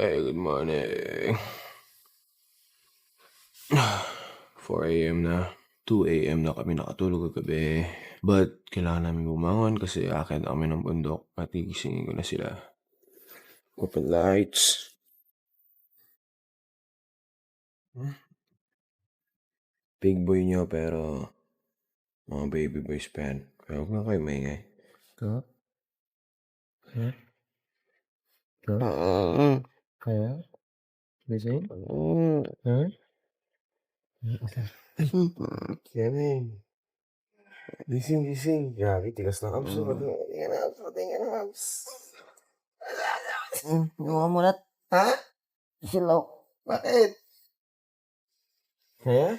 Hey, good morning. 4 AM na. 2 AM na kami nakatulog kagabi. But kailangan namin bumangon kasi aakyat na kami ng bundok at gigisingin ko na sila. Open lights. Big boy nyo pero mga baby boys pa yan. Kaya huwag na kayo maingay. Ka? Ha? Ka? Kaya? Gising? Ha? Kevin. Gising. Grabe, tigas na abs. Tingnan na abs. Yung amulat. Ha? Silaw. Bakit? Kaya?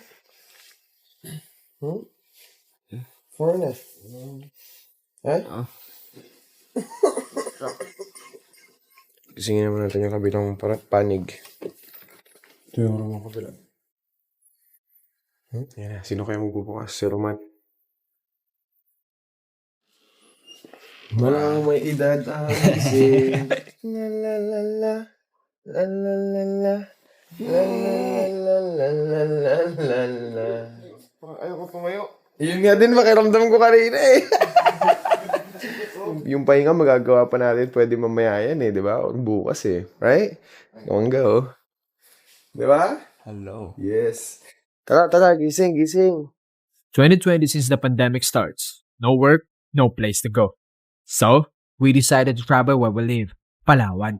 Foreigner. Ha? Gisingin naman natin yung kabilang panig. Ito yung ramang kabila. Yan na. Sino kaya magbubukas? Si Roman. Walang may edad ang gising. La la la la. La la la la. La la la la la la la la. Ayaw ko tumayo. Yun nga din, makiramdam ko kanina eh. Yung pahinga magagawa pa natin, pwede mamaya yan eh, di ba? O bukas eh. Right? Go on go. Di ba? Hello. Yes. Tara, gising. 2020 since the pandemic starts. No work, no place to go. So, we decided to travel where we live, Palawan.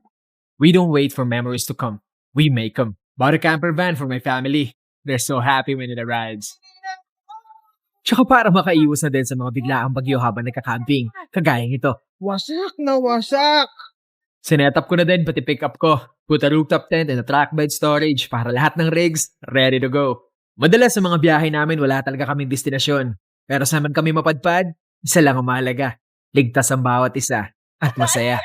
We don't wait for memories to come. We make them. Bought a camper van for my family. They're so happy when it arrives. Tsaka para makaiwas na din sa mga biglaang bagyo habang nagka-camping, kagaya nito. Wasak na wasak! Sinetap ko na din pati pick up ko. Put a rooftop tent and a track bed storage para lahat ng rigs ready to go. Madalas sa mga biyahe namin wala talaga kaming destinasyon. Pero sa man kami mapadpad, isa lang ang mahalaga. Ligtas ang bawat isa at masaya.